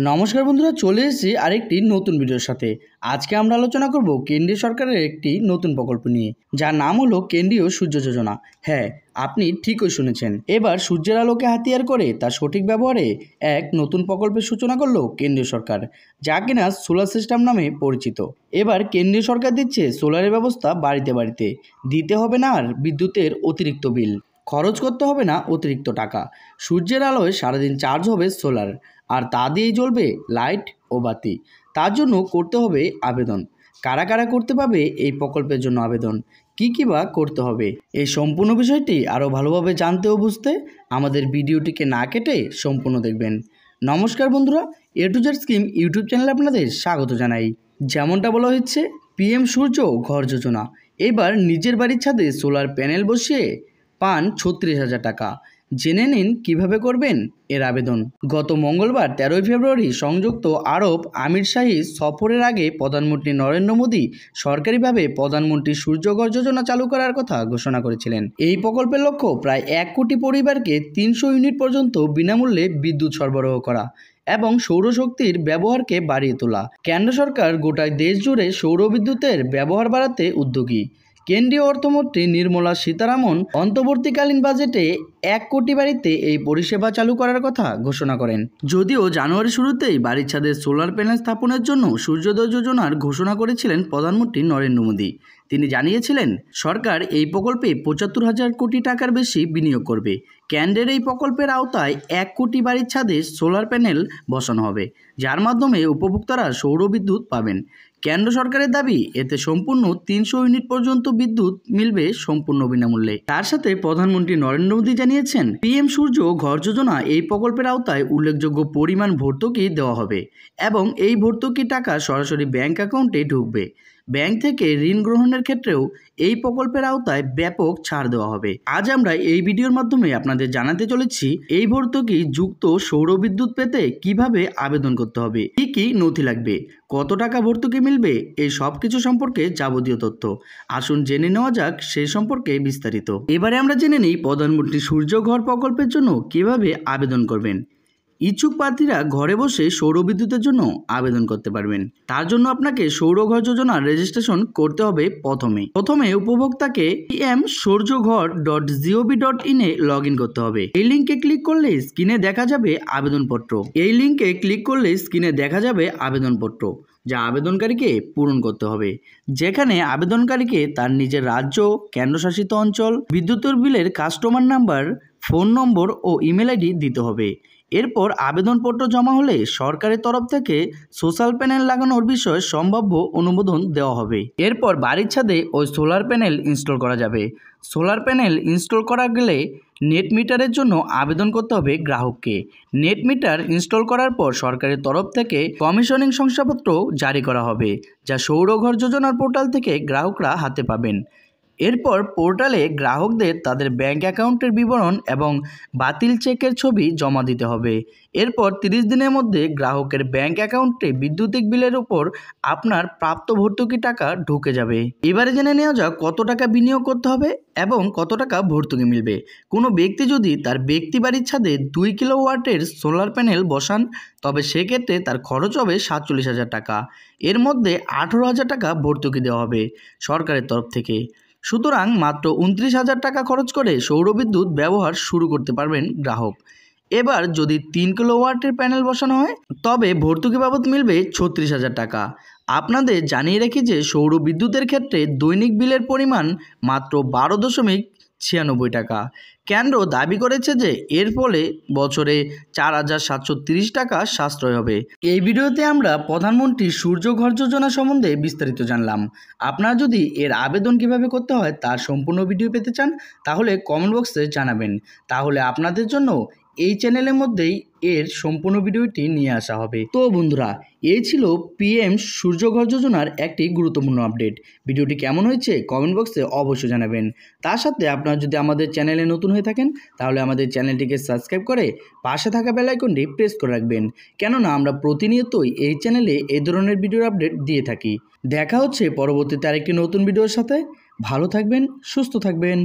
নমস্কার বন্ধুরা, চলে এসেছি আরেকটি নতুন ভিডিওর সাথে। আজকে আমরা আলোচনা করব কেন্দ্রীয় সরকারের একটি নতুন প্রকল্প নিয়ে, যার নাম হলো কেন্দ্রীয় সূর্য যোজনা। হ্যাঁ, আপনি ঠিকই শুনেছেন। এবার সূর্যের আলোকে হাতিয়ার করে তার সঠিক ব্যবহারে এক নতুন প্রকল্পের সূচনা করলো কেন্দ্রীয় সরকার, যা কিনা সোলার সিস্টেম নামে পরিচিত। এবার কেন্দ্রীয় সরকার দিচ্ছে সোলারের ব্যবস্থা বাড়িতে বাড়িতে। দিতে হবে না আর বিদ্যুতের অতিরিক্ত বিল, খরচ করতে হবে না অতিরিক্ত টাকা। সূর্যের আলোয় সারাদিন চার্জ হবে সোলার, আর তা দিয়েই জ্বলবে লাইট ও বাতি। তার জন্য করতে হবে আবেদন। কারা কারা করতে পারবে এই প্রকল্পের জন্য আবেদন, কী বা করতে হবে, এই সম্পূর্ণ বিষয়টি আরও ভালোভাবে জানতে ও বুঝতে আমাদের ভিডিওটিকে না কেটে সম্পূর্ণ দেখবেন। নমস্কার বন্ধুরা, এ টু জেড স্কিম ইউটিউব চ্যানেলে আপনাদের স্বাগত জানাই। যেমনটা বলা হচ্ছে, পিএম সূর্য ঘর যোজনা। এবার নিজের বাড়ির ছাদে সোলার প্যানেল বসিয়ে পান 36,000 টাকা। জেনে নিন কিভাবে করবেন এর আবেদন। গত মঙ্গলবার 13 ফেব্রুয়ারি সংযুক্ত আরব আমিরশাহী সফরের আগে প্রধানমন্ত্রী নরেন্দ্র মোদী সরকারিভাবে প্রধানমন্ত্রী সূর্যঘর যোজনা চালু করার কথা ঘোষণা করেছিলেন। এই প্রকল্পের লক্ষ্য প্রায় 1 কোটি পরিবারকে 300 ইউনিট পর্যন্ত বিনামূল্যে বিদ্যুৎ সরবরাহ করা এবং সৌরশক্তির ব্যবহারকে বাড়িয়ে তোলা। কেন্দ্র সরকার গোটা দেশ জুড়ে সৌরবিদ্যুতের ব্যবহার বাড়াতে উদ্যোগী। কেন্দ্রীয় অর্থমন্ত্রী নির্মলা সীতারামন অন্তর্বর্তীকালীন বাজেটে 1 কোটি বাড়িতে এই পরিষেবা চালু করার কথা ঘোষণা করেন। যদিও জানুয়ারি শুরুতেই বাড়ির ছাদে সোলার প্যানেল স্থাপনের জন্য সূর্যোদয় যোজনার ঘোষণা করেছিলেন প্রধানমন্ত্রী নরেন্দ্র মোদী। তিনি জানিয়েছিলেন, সরকার এই প্রকল্পে 75,000 কোটি টাকার বেশি বিনিয়োগ করবে। কেন্দ্রের এই প্রকল্পের আওতায় 1 কোটি বাড়ির ছাদে সোলার প্যানেল বসানো হবে, যার মাধ্যমে উপভোক্তারা সৌরবিদ্যুৎ পাবেন। কেন্দ্র সরকারের দাবি, এতে সম্পূর্ণ 300 ইউনিট পর্যন্ত বিদ্যুৎ মিলবে সম্পূর্ণ বিনামূল্যে। তার সাথে প্রধানমন্ত্রী নরেন্দ্র মোদী জানিয়েছেন, পিএম সূর্য ঘর যোজনা এই প্রকল্পের আওতায় উল্লেখযোগ্য পরিমাণ ভর্তুকি দেওয়া হবে এবং এই ভর্তুকি টাকা সরাসরি ব্যাংক অ্যাকাউন্টে ঢুকবে। ব্যাংক থেকে ঋণ গ্রহণের ক্ষেত্রেও এই প্রকল্পের আওতায় ব্যাপক ছাড় দেওয়া হবে। আজ আমরা এই ভিডিওর মাধ্যমে আপনাদের জানাতে চলেছি, এই ভর্তুকি যুক্ত সৌরবিদ্যুৎ পেতে কিভাবে আবেদন করতে হবে, কি কি নথি লাগবে, কত টাকা ভর্তুকি মিলবে, এই সব কিছু সম্পর্কে যাবতীয় তথ্য। আসুন জেনে নেওয়া যাক সেই সম্পর্কে বিস্তারিত। এবারে আমরা জেনে নিই প্রধানমন্ত্রী সূর্য ঘর প্রকল্পের জন্য কিভাবে আবেদন করবেন। ইচ্ছুক প্রার্থীরা ঘরে বসে সৌরবিদ্যুতের জন্য আবেদন করতে পারবেন। তার জন্য আপনাকে সৌরঘর যোজনার রেজিস্ট্রেশন করতে হবে। প্রথমে উপভোক্তাকে pmsurjoghar.gov.in এ লগ ইন করতে হবে। এই লিঙ্কে ক্লিক করলে স্ক্রিনে দেখা যাবে আবেদনপত্র। যা আবেদনকারীকে পূরণ করতে হবে। যেখানে আবেদনকারীকে তার নিজের রাজ্য, কেন্দ্রশাসিত অঞ্চল, বিদ্যুতের বিলের কাস্টমার নাম্বার, ফোন নম্বর ও ইমেল আইডি দিতে হবে। এরপর আবেদনপত্র জমা হলে সরকারের তরফ থেকে সোলার প্যানেল লাগানোর বিষয়ে সম্ভাব্য অনুমোদন দেওয়া হবে। এরপর বাড়ির ছাদে ওই সোলার প্যানেল ইনস্টল করা যাবে। সোলার প্যানেল ইনস্টল করা গেলে নেট মিটারের জন্য আবেদন করতে হবে গ্রাহককে। নেট মিটার ইনস্টল করার পর সরকারের তরফ থেকে কমিশনিং শংসাপত্র জারি করা হবে, যা সৌরঘর যোজনার পোর্টাল থেকে গ্রাহকরা হাতে পাবেন। এরপর পোর্টালে গ্রাহকদের তাদের ব্যাংক অ্যাকাউন্টের বিবরণ এবং বাতিল চেকের ছবি জমা দিতে হবে। এরপর 30 দিনের মধ্যে গ্রাহকের ব্যাংক অ্যাকাউন্টে বিদ্যুতিক বিলের উপর আপনার প্রাপ্ত ভর্তুকি টাকা ঢুকে যাবে। এবারে জেনে নেওয়া যাক কত টাকা বিনিয়োগ করতে হবে এবং কত টাকা ভর্তুকি মিলবে। কোনো ব্যক্তি যদি তার ব্যক্তি বাড়ির ছাদে 2 কিলোওয়াটের সোলার প্যানেল বসান, তবে সেক্ষেত্রে তার খরচ হবে 47,000 টাকা। এর মধ্যে 18,000 টাকা ভর্তুকি দেওয়া হবে সরকারের তরফ থেকে। সুতরাং মাত্র 29,000 টাকা খরচ করে সৌরবিদ্যুৎ ব্যবহার শুরু করতে পারবেন গ্রাহক। এবার যদি 3 কিলোওয়াটের প্যানেল বসানো হয়, তবে ভর্তুকি বাবদ মিলবে 36,000 টাকা। আপনাদের জানিয়ে রাখি যে সৌরবিদ্যুতের ক্ষেত্রে দৈনিক বিলের পরিমাণ মাত্র 12.96 টাকা। কেন্দ্র দাবি করেছে যে এর ফলে বছরে 4,730 টাকা সাশ্রয় হবে। এই ভিডিওতে আমরা প্রধানমন্ত্রী সূর্য ঘর যোজনা সম্বন্ধে বিস্তারিত জানলাম। আপনারা যদি এর আবেদন কিভাবে করতে হয় তার সম্পূর্ণ ভিডিও পেতে চান, তাহলে কমেন্ট বক্সে জানাবেন। তাহলে আপনাদের জন্য এই চ্যানেলের মধ্যেই এর সম্পূর্ণ ভিডিওটি নিয়ে আসা হবে। তো বন্ধুরা, এই ছিল পিএম সূর্যঘর যোজনার একটি গুরুত্বপূর্ণ আপডেট। ভিডিওটি কেমন হয়েছে কমেন্ট বক্সে অবশ্যই জানাবেন। তার সাথে আপনারা যদি আমাদের চ্যানেলে নতুন হয়ে থাকেন, তাহলে আমাদের চ্যানেলটিকে সাবস্ক্রাইব করে পাশে থাকা বেল আইকনটি প্রেস করে রাখবেন, কেননা আমরা প্রতিনিয়তই এই চ্যানেলে এই ধরনের ভিডিওর আপডেট দিয়ে থাকি। দেখা হচ্ছে পরবর্তীতে আরেকটি নতুন ভিডিওর সাথে। ভালো থাকবেন, সুস্থ থাকবেন।